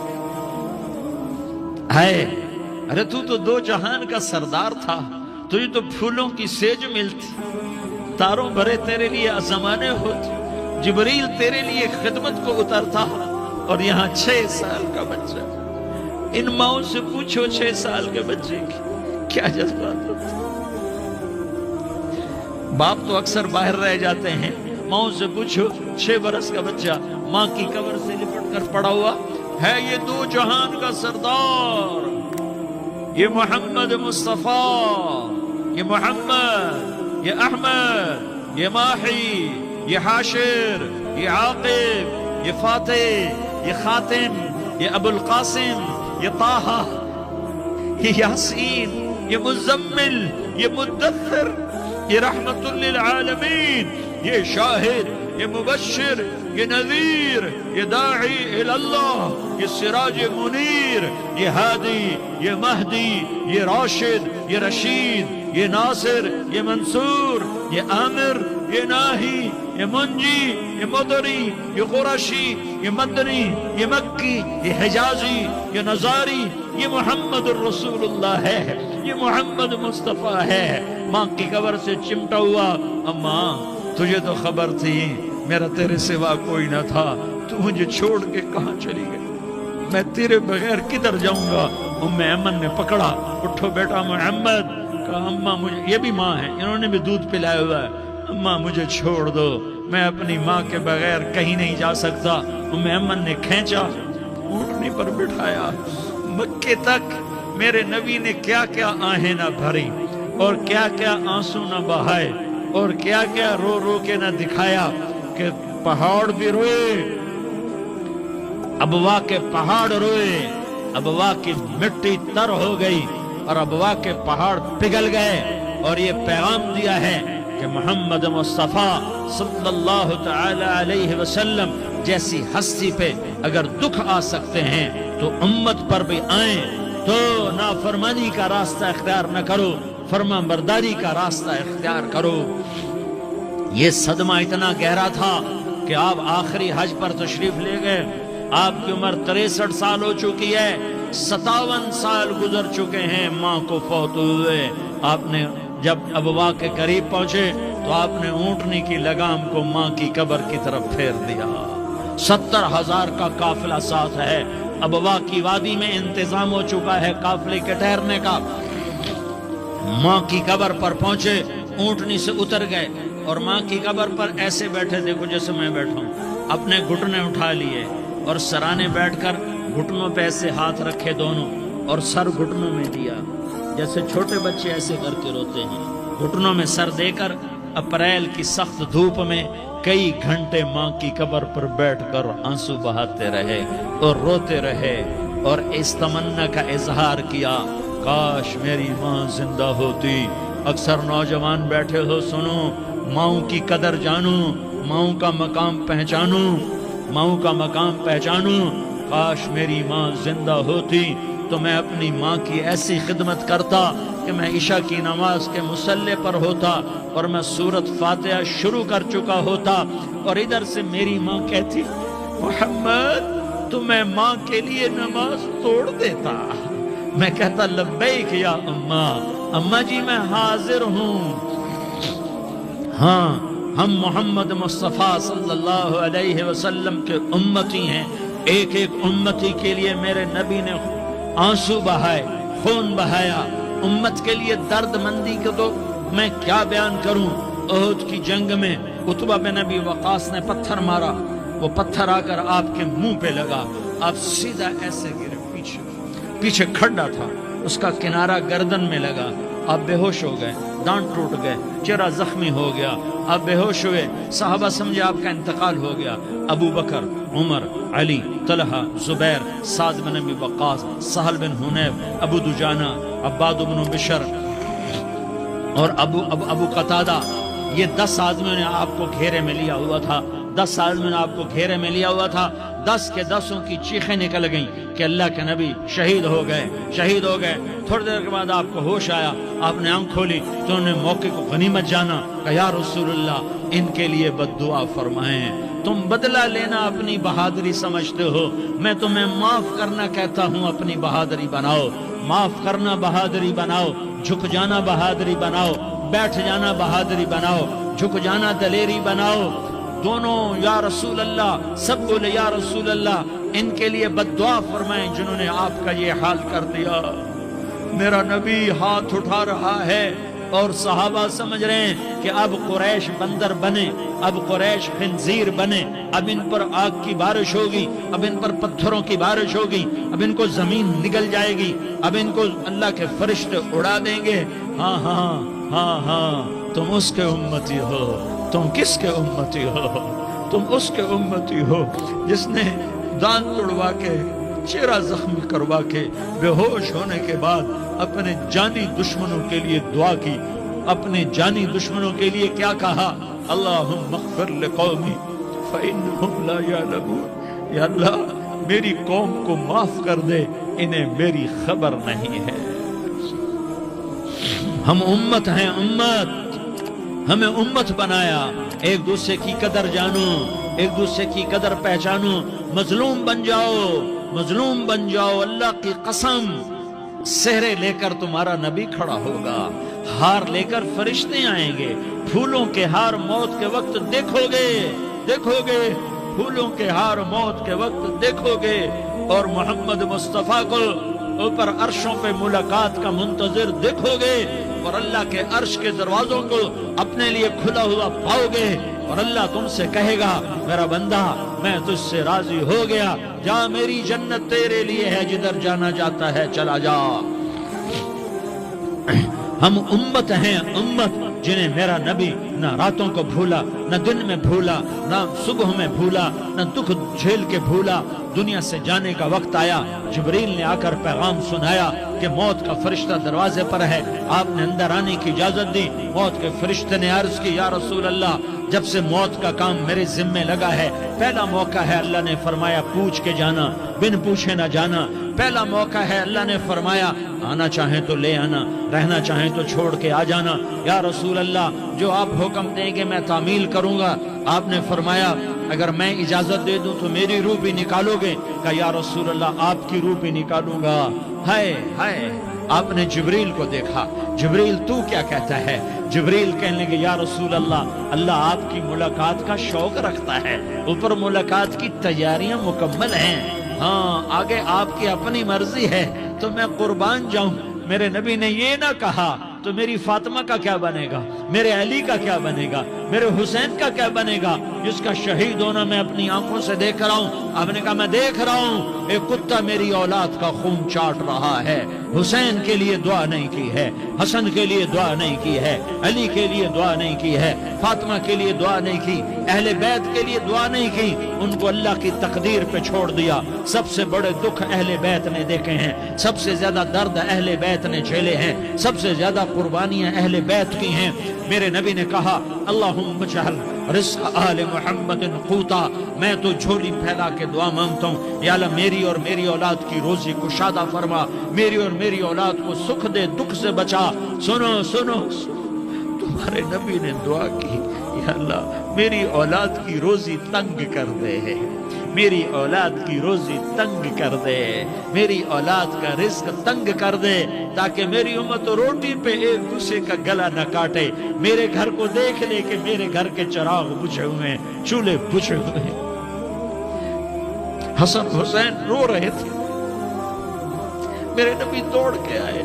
ارے تو دو جہان کا سردار تھا، تجھے تو پھولوں کی سیج ملتی، تاروں بھرے تیرے لیے زمانے ہوتے، جبریل تیرے لیے خدمت کو اترتا، اور یہاں 6 سال کا بچہ۔ ان ماؤں سے پوچھو 6 سال کے بچے کی کیا جذبات ہوتے؟ باپ تو اکثر باہر رہ جاتے ہیں، ماؤں سے پوچھو 6 برس کا بچہ ماں کی قبر سے لپٹ کر پڑا ہوا ہے۔ یہ دو جہان کا سردار، یہ محمد مصطفیٰ، یہ محمد، یہ احمد، یہ ماحی، یہ حاشر، یہ عاقب، یہ فاتح، یہ خاتم، یہ ابو القاسم، یہ طٰہٰ، یہ یاسین، یہ مزمل، یہ مدثر، یہ رحمت للعالمین، یہ شاہد، یہ مبشر، یہ نذیر، یہ داعی اللہ، یہ سراج منیر، یہ ہادی، یہ مہدی، یہ راشد، یہ رشید، یہ ناصر، یہ منصور، یہ عامر، یہ ناہی، یہ منجی، یہ مدری، یہ قرشی، یہ مدنی، یہ مکی، یہ حجازی، یہ نظاری، یہ محمد الرسول اللہ ہے، یہ محمد مصطفیٰ ہے۔ ماں کی قبر سے چمٹا ہوا، اماں تجھے تو خبر تھی میرا تیرے سوا کوئی نہ تھا، تو مجھے چھوڑ کے کہاں چلی گئی؟ میں تیرے بغیر کدھر جاؤں گا؟ ام ایمن نے پکڑا، اٹھو بیٹا محمد، کہا اماں مجھے، یہ بھی ماں ہے، انہوں نے بھی دودھ پلایا ہوا ہے، اماں مجھے چھوڑ دو، میں اپنی ماں کے بغیر کہیں نہیں جا سکتا۔ ام ایمن نے کھینچا، اونٹنی پر بٹھایا، مکے تک میرے نبی نے کیا کیا آہیں نہ بھری، اور کیا کیا آنسو نہ بہائے، اور کیا کیا رو رو کے نہ دکھایا کہ پہاڑ بھی روئے، ابوا کے پہاڑ روئے، ابوا کی مٹی تر ہو گئی اور ابوا کے پہاڑ پگھل گئے، اور یہ پیغام دیا ہے کہ محمد مصطفیٰ صلی اللہ تعالی علیہ وسلم جیسی ہستی پہ اگر دکھ آ سکتے ہیں تو امت پر بھی آئیں، تو نافرمانی کا راستہ اختیار نہ کرو، فرما برداری کا راستہ اختیار کرو۔ یہ صدمہ اتنا گہرا تھا کہ آپ آخری حج پر تشریف لے گئے، آپ کی عمر 63 سال ہو چکی ہے، 57 سال گزر چکے ہیں ماں کو فوت ہوئے۔ آپ نے جب ابوا کے قریب پہنچے تو آپ نے اونٹنی کی لگام کو ماں کی قبر کی طرف پھیر دیا۔ 70,000 کا قافلہ ساتھ ہے، ابوا کی وادی میں انتظام ہو چکا ہے قافلے کے ٹھہرنے کا۔ ماں کی قبر پر پہنچے، اونٹنی سے اتر گئے اور ماں کی قبر پر ایسے بیٹھے، دیکھو جیسے میں بیٹھا ہوں، اپنے گھٹنے اٹھا لیے اور سرانے بیٹھ کر گھٹنوں پہ ایسے ہاتھ رکھے دونوں، اور سر گھٹنوں میں دیا، جیسے چھوٹے بچے ایسے کر کے روتے ہیں، گھٹنوں میں سر دے کر اپریل کی سخت دھوپ میں کئی گھنٹے ماں کی قبر پر بیٹھ کر آنسو بہاتے رہے اور روتے رہے، اور اس تمنا کا اظہار کیا، کاش میری ماں زندہ ہوتی۔ اکثر نوجوان بیٹھے ہو، سنو، ماؤں کی قدر جانو، ماؤں کا مقام پہچانو، ماؤں کا مقام پہچانو۔ کاش میری ماں زندہ ہوتی تو میں اپنی ماں کی ایسی خدمت کرتا کہ میں عشاء کی نماز کے مصلی پر ہوتا اور میں سورۃ فاتحہ شروع کر چکا ہوتا، اور ادھر سے میری ماں کہتی محمد تو میں ماں کے لیے نماز توڑ دیتا، میں کہتا لبیک یا اماں، اماں جی میں حاضر ہوں۔ ہاں، ہم محمد مصطفیٰ صلی اللہ علیہ وسلم کے امتی ہیں، ایک ایک امتی کے لیے میرے نبی نے آنسو بہائے، خون بہایا، امت کے لیے درد مندی کو تو میں کیا بیان کروں۔ احد کی جنگ میں عتبہ بن ابی وقاص نے پتھر مارا، وہ پتھر آ کر آپ کے منہ پہ لگا، آپ سیدھا ایسے گرے پیچھے کھڑا تھا، اس کا کنارہ گردن میں لگا، آپ بے ہوش ہو گئے، دانت ٹوٹ گئے، چہرہ زخمی ہو گیا، آپ بے ہوش ہوئے، صحابہ سمجھے آپ کا انتقال ہو گیا۔ ابو بکر، عمر، علی، طلحہ، زبیر، سعد بن ابی وقاص، سہل بن حنیف، ابو دجانہ، عباد بن بشر اور ابو قتادہ، یہ 10 آدمیوں نے آپ کو گھیرے میں لیا ہوا تھا، 10 آدمیوں نے آپ کو گھیرے میں لیا ہوا تھا۔ 10 کے 10 کی چیخیں نکل گئیں کہ اللہ کے نبی شہید ہو گئے۔ تھوڑی دیر کے بعد آپ کو ہوش آیا، آپ نے آنکھ کھولی تو انہوں نے موقع کو غنیمت جانا کہ یا رسول اللہ ان کے لیے بد دعا فرمائیں، تم بدلہ لینا اپنی بہادری سمجھتے ہو، میں تمہیں معاف کرنا کہتا ہوں، اپنی بہادری بناؤ، معاف کرنا بہادری بناؤ، جھک جانا بہادری بناؤ، بیٹھ جانا بہادری بناؤ، جھک جانا دلیری بناؤ۔ دونوں یا رسول اللہ، سب بولے یا رسول اللہ ان کے لیے بد دعا فرمائیں جنہوں نے آپ کا یہ حال کر دیا۔ میرا نبی ہاتھ اٹھا رہا ہے اور صحابہ سمجھ رہے ہیں کہ اب قریش بندر بنے، اب قریش خنزیر بنے، اب ان پر آگ کی بارش ہوگی، اب ان پر پتھروں کی بارش ہوگی، اب ان کو زمین نگل جائے گی، اب ان کو اللہ کے فرشتے اڑا دیں گے۔ ہاں ہاں ہاں ہاں، تم اس کے امتی ہو۔ تم کس کے امتی ہو؟ تم اس کے امتی ہو جس نے دانت توڑوا کے، چہرہ زخمی کروا کے، بے ہوش ہونے کے بعد اپنے جانی دشمنوں کے لیے دعا کی، اپنے جانی دشمنوں کے لیے کیا کہا؟ اللہم اغفر لقومی فإنہم لا یعلمون، یا اللہ میری قوم کو معاف کر دے، انہیں میری خبر نہیں ہے۔ ہم امت ہیں، امت، ہمیں امت بنایا، ایک دوسرے کی قدر جانو، ایک دوسرے کی قدر پہچانو، مظلوم بن جاؤ، مظلوم بن جاؤ۔ اللہ کی قسم، سہرے لے کر تمہارا نبی کھڑا ہوگا، ہار لے کر فرشتے آئیں گے، پھولوں کے ہار موت کے وقت دیکھو گے، پھولوں کے ہار موت کے وقت دیکھو گے، اور محمد مصطفیٰ کو اوپر عرشوں پہ ملاقات کا منتظر دیکھو گے، اور اللہ کے عرش کے دروازوں کو اپنے لیے کھلا ہوا پاؤ گے، اور اللہ تم سے کہے گا میرا بندہ میں تجھ سے راضی ہو گیا، جا میری جنت تیرے لیے ہے، جدھر جانا جاتا ہے چلا جا۔ ہم امت ہیں، امت جنہیں میرا نبی نہ راتوں کو بھولا، نہ دن میں بھولا، نہ صبح میں بھولا، نہ دکھ جھیل کے بھولا۔ دنیا سے جانے کا وقت آیا، جبریل نے آ کر پیغام سنایا کہ موت کا فرشتہ دروازے پر ہے، آپ نے اندر آنے کی اجازت دی۔ موت کے فرشتے نے عرض کی یا رسول اللہ جب سے موت کا کام میرے ذمے لگا ہے، پہلا موقع ہے، اللہ نے فرمایا پوچھ کے جانا، بن پوچھے نہ جانا، پہلا موقع ہے، اللہ نے فرمایا آنا چاہیں تو لے آنا، رہنا چاہیں تو چھوڑ کے آ جانا۔ یا رسول اللہ جو آپ حکم دیں گے میں تعمیل کروں گا۔ آپ نے فرمایا اگر میں اجازت دے دوں تو میری روح بھی نکالو گے؟ کہا یا رسول اللہ آپ کی روح بھی نکالوں گا۔ ہائے ہائے، آپ نے جبریل کو دیکھا، جبریل تو کیا کہتا ہے؟ جبریل کہنے لگے یا رسول اللہ، اللہ آپ کی ملاقات کا شوق رکھتا ہے، اوپر ملاقات کی تیاریاں مکمل ہیں، ہاں آگے آپ کی اپنی مرضی ہے تو میں قربان جاؤں۔ میرے نبی نے یہ نہ کہا تو میری فاطمہ کا کیا بنے گا، میرے علی کا کیا بنے گا، میرے حسین کا کیا بنے گا جس کا شہید ہونا میں اپنی آنکھوں سے دیکھ رہا ہوں۔ آپ نے کہا میں دیکھ رہا ہوں ایک کتا میری اولاد کا خون چاٹ رہا ہے، حسین کے لیے دعا نہیں کی ہے، حسن کے لیے دعا نہیں کی ہے، علی کے لیے دعا نہیں کی ہے، فاطمہ کے لیے دعا نہیں کی، اہل بیت کے لیے دعا نہیں کی، ان کو اللہ کی تقدیر پہ چھوڑ دیا۔ سب سے بڑے دکھ اہل بیت نے دیکھے ہیں، سب سے زیادہ درد اہل بیت نے جھیلے ہیں، سب سے زیادہ قربانیاں اہل بیت کی ہیں۔ میرے نبی نے کہا اللہم اجعل رزق آل محمد قوتا، میں تو جھولی پھیلا کے دعا مانگتا ہوں یا اللہ میری اور میری اولاد کی روزی کشادہ فرما، میری اور میری اولاد کو سکھ دے، دکھ سے بچا۔ سنو سنو تمہارے نبی نے دعا کی یا اللہ میری اولاد کی روزی تنگ کر دے، میری اولاد کی روزی تنگ کر دے، میری اولاد کا رزق تنگ کر دے، تاکہ میری امت روٹی پہ ایک دوسرے کا گلا نہ کاٹے، میرے گھر کو دیکھ لے کہ میرے گھر کے چراغ بجھے ہوئے ہیں، چولہے بجھے ہوئے ہیں۔ حسن حسین رو رہے تھے، میرے نبی دوڑ کے آئے،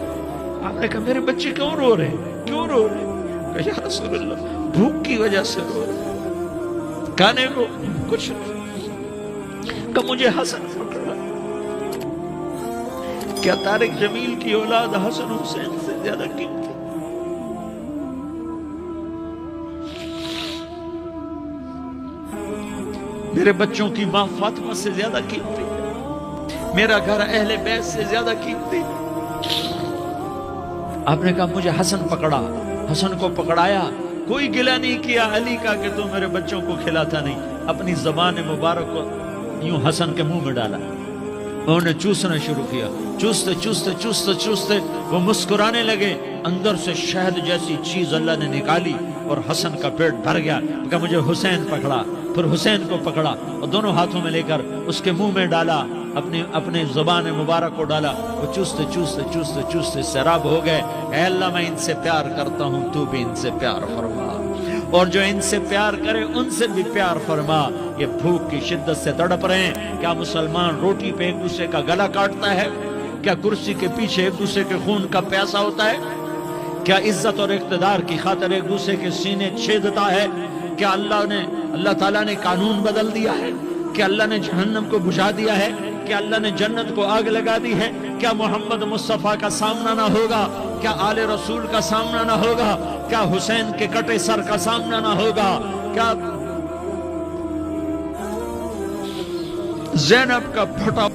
آپ نے کہا میرے بچے کیوں رو رہے ہیں، کیوں رو رہے ہیں؟ کہا یا رسول اللہ بھوک کی وجہ سے رو رہے ہیں، کھانے کو کچھ نہیں، کہ مجھے حسن پکڑا، کیا طارق جمیل کی اولاد حسن حسین سے زیادہ قیمتی؟ میرے بچوں کی ماں فاطمہ سے زیادہ قیمتی؟ میرا گھر اہل بیت سے زیادہ قیمتی؟ آپ نے کہا مجھے حسن پکڑا، حسن کو پکڑایا، کوئی گلہ نہیں کیا علی کا کہ تو میرے بچوں کو کھلاتا نہیں، اپنی زبان مبارک کو یوں حسن کے منہ میں ڈالا، انہوں نے چوسنا شروع کیا، چوستے چوستے چوستے چوستے وہ مسکرانے لگے، اندر سے شہد جیسی چیز اللہ نے نکالی اور حسن کا پیٹ بھر گیا، کہ مجھے حسین پکڑا، پھر حسین کو پکڑا اور دونوں ہاتھوں میں لے کر اس کے منہ میں ڈالا، اپنے زبان مبارک کو ڈالا، وہ چوستے چوستے چوستے چوستے سیراب ہو گئے، اے اللہ میں ان سے پیار کرتا ہوں، تو بھی ان سے پیار فرما، اور جو ان سے پیار کرے ان سے بھی پیار فرما۔ یہ بھوک کی شدت سے تڑپ رہے ہیں، کیا مسلمان روٹی پہ ایک دوسرے کا گلا کاٹتا ہے؟ کیا کرسی کے پیچھے ایک دوسرے کے خون کا پیاسا ہوتا ہے؟ کیا عزت اور اقتدار کی خاطر ایک دوسرے کے سینے چھیدتا ہے؟ کیا اللہ تعالیٰ نے قانون بدل دیا ہے؟ کیا اللہ نے جہنم کو بجھا دیا ہے؟ کیا اللہ نے جنت کو آگ لگا دی ہے؟ کیا محمد مصطفیٰ کا سامنا نہ ہوگا؟ کیا آل رسول کا سامنا نہ ہوگا؟ کیا حسین کے کٹے سر کا سامنا نہ ہوگا؟ کیا زینب کا پھٹا